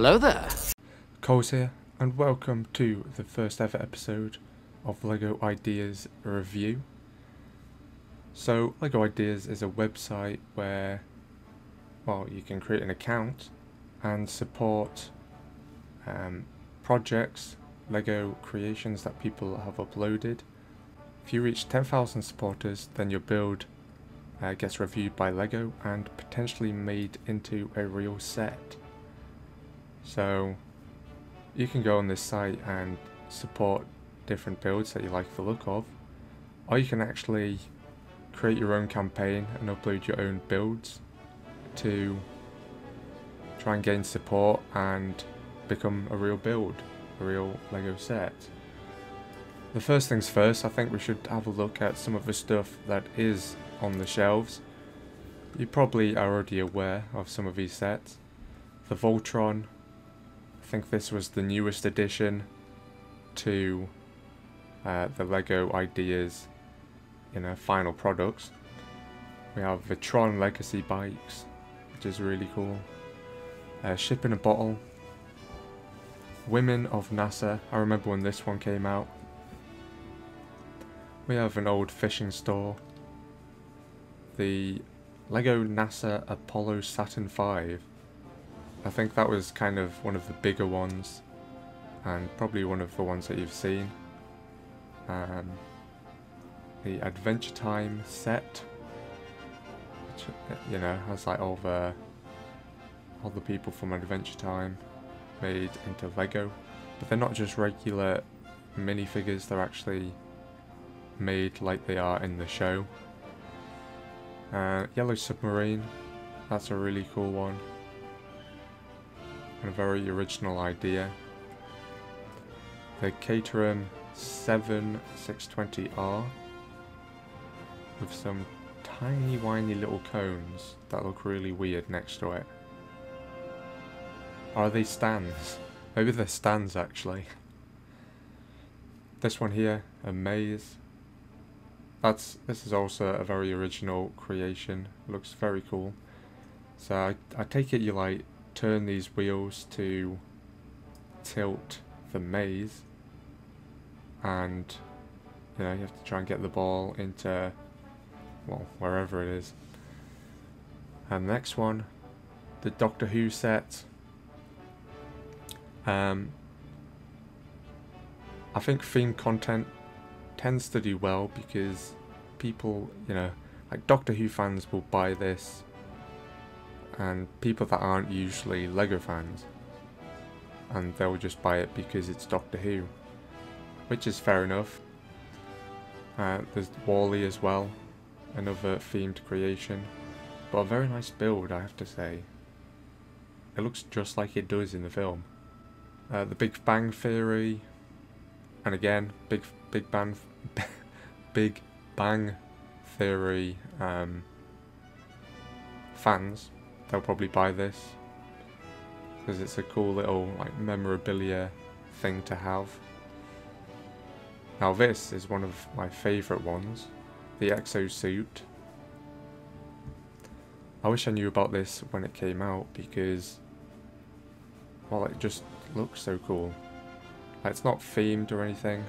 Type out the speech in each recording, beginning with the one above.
Hello there. Coles here, and welcome to the first ever episode of LEGO Ideas Review. So, LEGO Ideas is a website where, well, you can create an account and support projects, LEGO creations that people have uploaded. If you reach 10,000 supporters, then your build gets reviewed by LEGO and potentially made into a real set. So you can go on this site and support different builds that you like the look of, or you can actually create your own campaign and upload your own builds to try and gain support and become a real build, a real LEGO set. The first things first, I think we should have a look at some of the stuff that is on the shelves. You probably are already aware of some of these sets. The Voltron, I think this was the newest addition to the LEGO Ideas final products. We have the Tron Legacy bikes, which is really cool. Ship in a Bottle. Women of NASA, I remember when this one came out. We have an old fishing store. The LEGO NASA Apollo Saturn V. I think that was kind of one of the bigger ones, and probably one of the ones that you've seen. The Adventure Time set, which has like all the people from Adventure Time made into LEGO, but they're not just regular minifigures, they're actually made like they are in the show. Yellow Submarine, that's a really cool one. And a very original idea. The Caterham 7620R with some tiny whiny little cones that look really weird next to it. Are they stands? Maybe they're stands actually. This one here, a maze. This is also a very original creation. Looks very cool. So I take it you like turn these wheels to tilt the maze, and you have to try and get the ball into, well, wherever it is. And the next one, the Doctor Who set. I think themed content tends to do well because people, like Doctor Who fans will buy this, and people that aren't usually LEGO fans, and they'll just buy it because it's Doctor Who, which is fair enough. There's Wall-E as well, another themed creation, but a very nice build, I have to say. It looks just like it does in the film. The Big Bang Theory, and again, Big Bang Theory fans, they'll probably buy this because it's a cool little like memorabilia thing to have. Now this is one of my favourite ones, the Exosuit. I wish I knew about this when it came out because, well, it just looks so cool. Like, it's not themed or anything.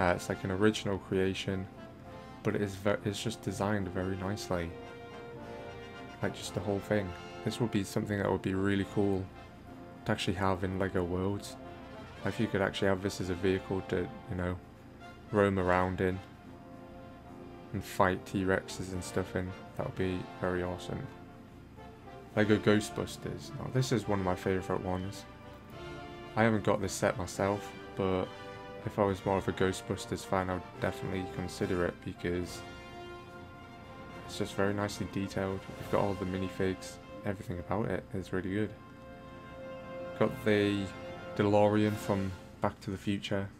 It's like an original creation, but it's just designed very nicely. Like, just the whole thing. This would be something that would be really cool to actually have in LEGO Worlds. If you could actually have this as a vehicle to, roam around in and fight T-Rexes and stuff in, that would be very awesome. LEGO Ghostbusters. Now, this is one of my favourite ones. I haven't got this set myself, but if I was more of a Ghostbusters fan, I would definitely consider it because it's just very nicely detailed. We've got all the minifigs, everything about it is really good. Got the DeLorean from Back to the Future.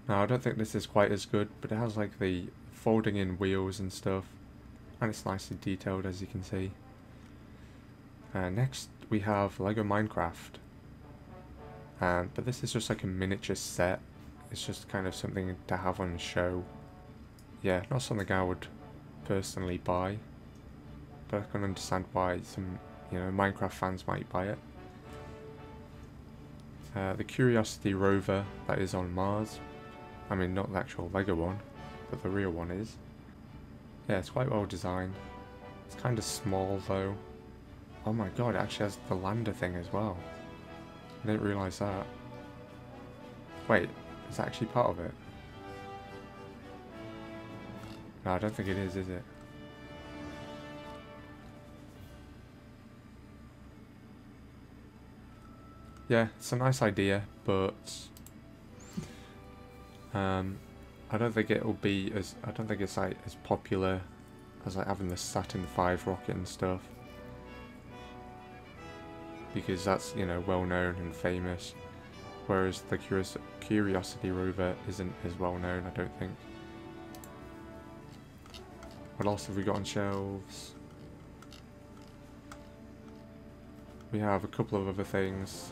Now, I don't think this is quite as good, but it has like the folding in wheels and stuff, and it's nicely detailed, as you can see. Next we have LEGO Minecraft. But this is just like a miniature set. It's just kind of something to have on show. Yeah, not something I would personally buy, but I can understand why some you know, Minecraft fans might buy it. The Curiosity rover that is on Mars. I mean, not the actual Lego one, but the real one is. Yeah, it's quite well designed. It's kind of small though. Oh my god, it actually has the lander thing as well. I didn't realise that. Wait, is that actually part of it? No, I don't think it is it? Yeah, it's a nice idea, but I don't think it'll be as, I don't think it's like as popular as like having the Saturn V rocket and stuff, because that's, you know, well known and famous, whereas the Curiosity rover isn't as well known, I don't think. What else have we got on shelves? We have a couple of other things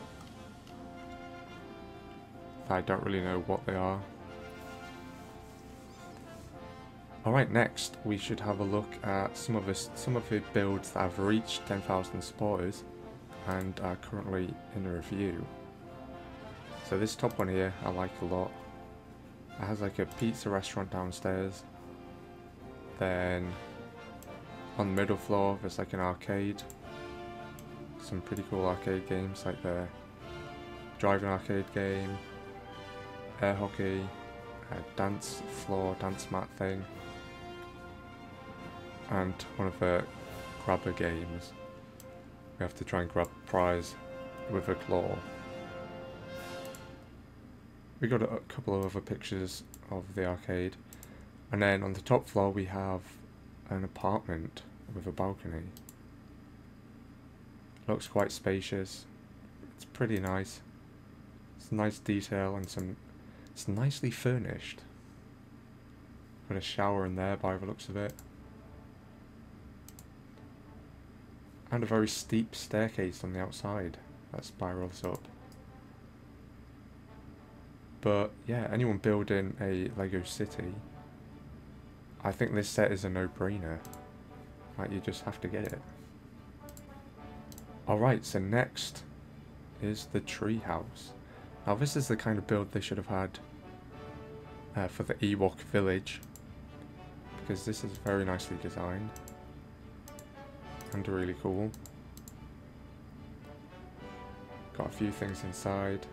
that I don't really know what they are. Alright, next we should have a look at some of the builds that have reached 10,000 supporters and are currently in a review. So this top one here I like a lot. It has like a pizza restaurant downstairs. Then on the middle floor there's like an arcade. Some pretty cool arcade games like the driving arcade game, air hockey, a dance floor, dance mat thing, and one of the grabber games. We have to try and grab a prize with a claw. We got a couple of other pictures of the arcade, and then on the top floor we have an apartment with a balcony. Looks quite spacious. It's pretty nice. It's nice detail and it's nicely furnished. Got a shower in there by the looks of it. And a very steep staircase on the outside that spirals up. But yeah, anyone building a Lego city, I think this set is a no-brainer. Like, you just have to get it. Alright, so next is the tree house. Now this is the kind of build they should have had for the Ewok village, because this is very nicely designed and really cool. Got a few things inside.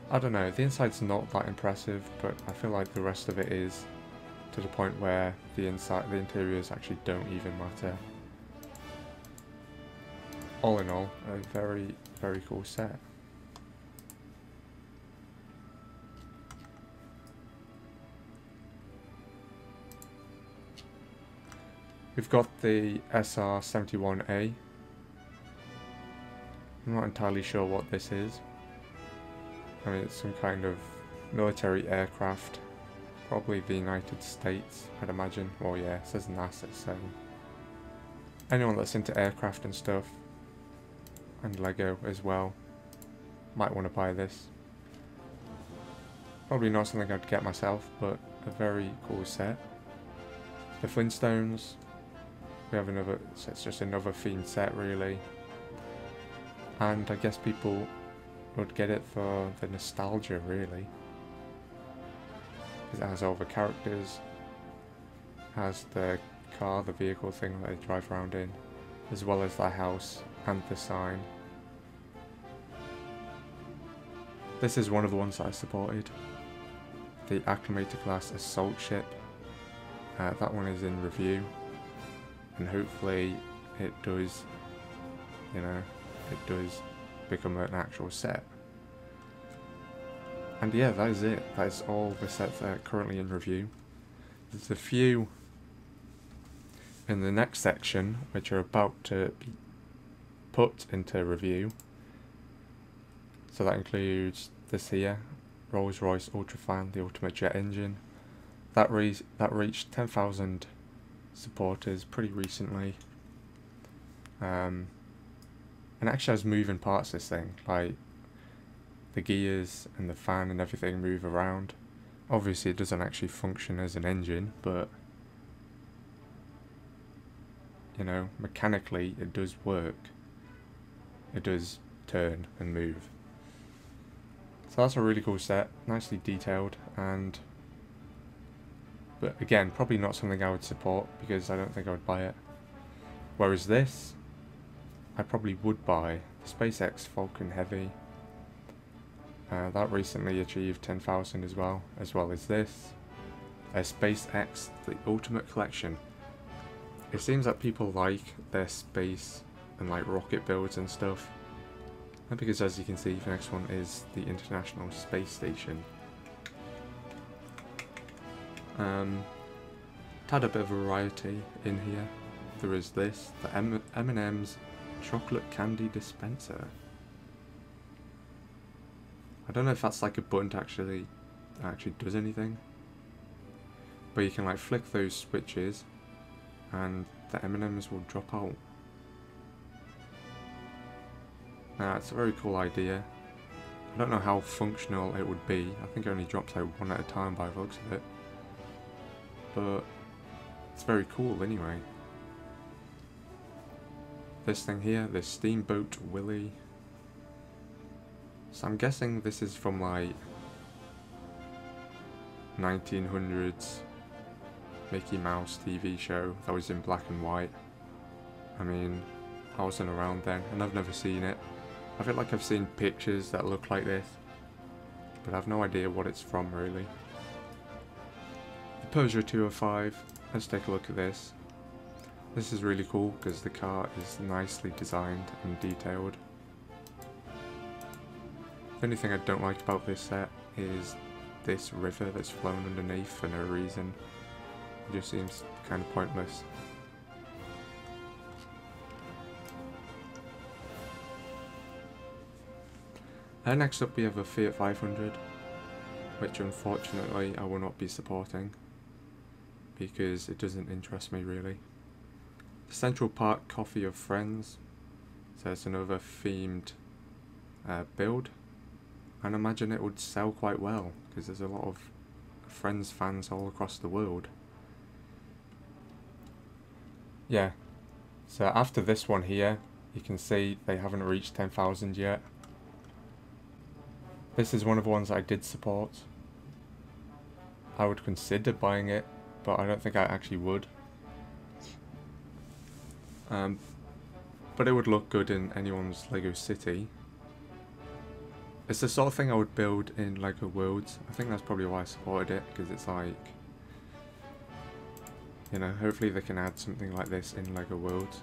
I don't know, the inside's not that impressive, but I feel like the rest of it is, to the point where the interiors actually don't even matter. All in all, a very, very cool set. We've got the SR-71A. I'm not entirely sure what this is. I mean, it's some kind of military aircraft. Probably the United States, I'd imagine. Well, yeah, it says NASA, so anyone that's into aircraft and stuff, and Lego as well, might want to buy this. Probably not something I'd get myself, but a very cool set. The Flintstones, we have another, so it's just another themed set really. And I guess people would get it for the nostalgia really. It has all the characters, has the car, the vehicle thing that they drive around in, as well as the house and the sign. This is one of the ones that I supported. The Acclimator class assault ship. That one is in review, and hopefully it does, you know, it does become an actual set. And yeah, that is it. That is all the sets that are currently in review. There's a few in the next section which are about to be put into review. So that includes this here, Rolls-Royce Ultrafan, the ultimate jet engine. That reached 10,000 supporters pretty recently. And actually has moving parts, this thing, like the gears and the fan and everything move around. Obviously it doesn't actually function as an engine, but you know, mechanically it does work. It does turn and move. So that's a really cool set, nicely detailed, but again, probably not something I would support because I don't think I would buy it. Whereas this, I probably would buy. The SpaceX Falcon Heavy. That recently achieved 10,000 as well as this. SpaceX, the Ultimate Collection. It seems that people like their space and like rocket builds and stuff. And because as you can see, the next one is the International Space Station. Had a bit of variety in here. There is this, the M&M's chocolate candy dispenser. I don't know if that's like a button to actually does anything, but you can like flick those switches and the M&M's will drop out. It's a very cool idea. I don't know how functional it would be. I think it only drops out one at a time by the looks of it, but it's very cool anyway. This thing here, this Steamboat Willie. So I'm guessing this is from like 1900s Mickey Mouse TV show that was in black and white. I mean, I wasn't around then and I've never seen it. I feel like I've seen pictures that look like this, but I've no idea what it's from really. The Peugeot 205, let's take a look at this. This is really cool because the car is nicely designed and detailed. The only thing I don't like about this set is this river that's flown underneath for no reason. It just seems kind of pointless. Next up we have a Fiat 500, which unfortunately I will not be supporting because it doesn't interest me really. The Central Park Coffee of Friends, so it's another themed build, and I imagine it would sell quite well because there's a lot of Friends fans all across the world. Yeah, so after this one here, you can see they haven't reached 10,000 yet. This is one of the ones I did support. I would consider buying it, but I don't think I actually would. But it would look good in anyone's Lego City. It's the sort of thing I would build in Lego Worlds. I think that's probably why I supported it, because it's like, you know, hopefully they can add something like this in Lego Worlds.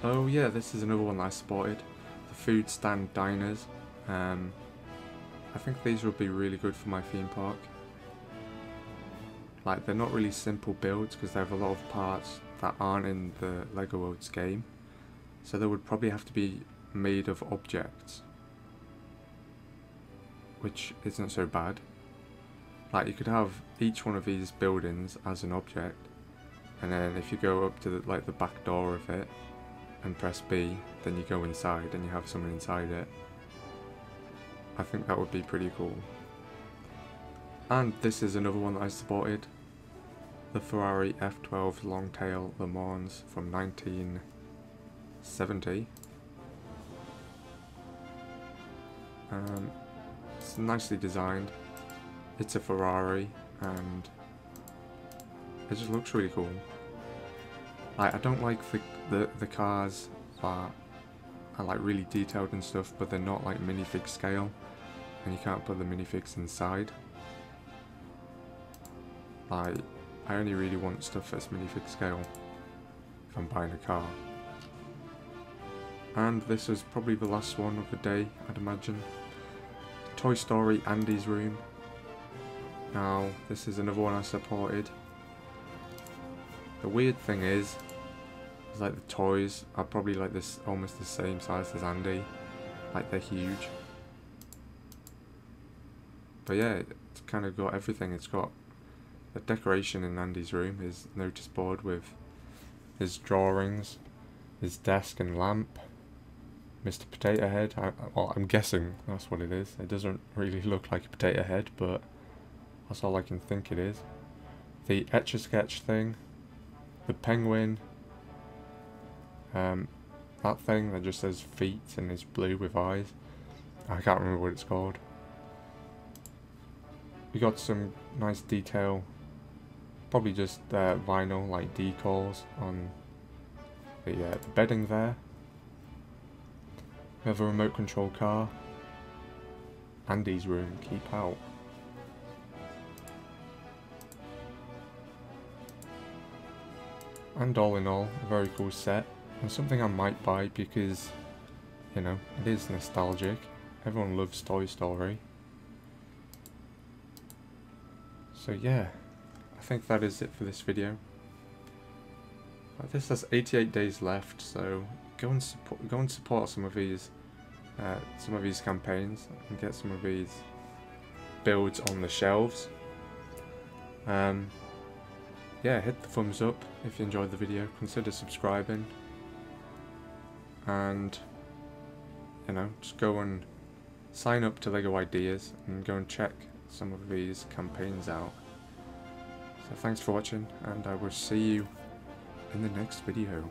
Oh yeah, this is another one that I supported. The Food Stand Diners. I think these would be really good for my theme park. Like, they're not really simple builds because they have a lot of parts that aren't in the Lego Worlds game. So they would probably have to be made of objects, which isn't so bad. Like, you could have each one of these buildings as an object, and then if you go up to the back door of it and press B, then you go inside and you have someone inside it. I think that would be pretty cool. And this is another one that I supported. The Ferrari F12 Longtail Le Mans from 1970. It's nicely designed. It's a Ferrari and it just looks really cool. I don't like the cars that are like really detailed and stuff, but they're not like minifig scale, and you can't put the minifigs inside. Like, I only really want stuff that's minifig scale if I'm buying a car. And this is probably the last one of the day, I'd imagine. Toy Story Andy's Room. Now, this is another one I supported. The weird thing is like the toys are probably like this, almost the same size as Andy. Like, they're huge. But yeah, it's kind of got everything. It's got the decoration in Andy's room, his notice board with his drawings, his desk and lamp, Mr. Potato Head. Well, I'm guessing that's what it is. It doesn't really look like a potato head, but that's all I can think it is. The Etch-a-Sketch thing, the penguin, that thing that just says feet and is blue with eyes. I can't remember what it's called. We got some nice detail, probably just vinyl like decals on the bedding there. We have a remote control car. Andy's room, keep out. And all in all, a very cool set, and something I might buy because, you know, it is nostalgic. Everyone loves Toy Story. So yeah, I think that is it for this video. This has 88 days left, so go and support some of these campaigns and get some of these builds on the shelves. Yeah, hit the thumbs up if you enjoyed the video, consider subscribing, and you know, just go and sign up to LEGO Ideas and go and check some of these campaigns out. So thanks for watching, and I will see you in the next video.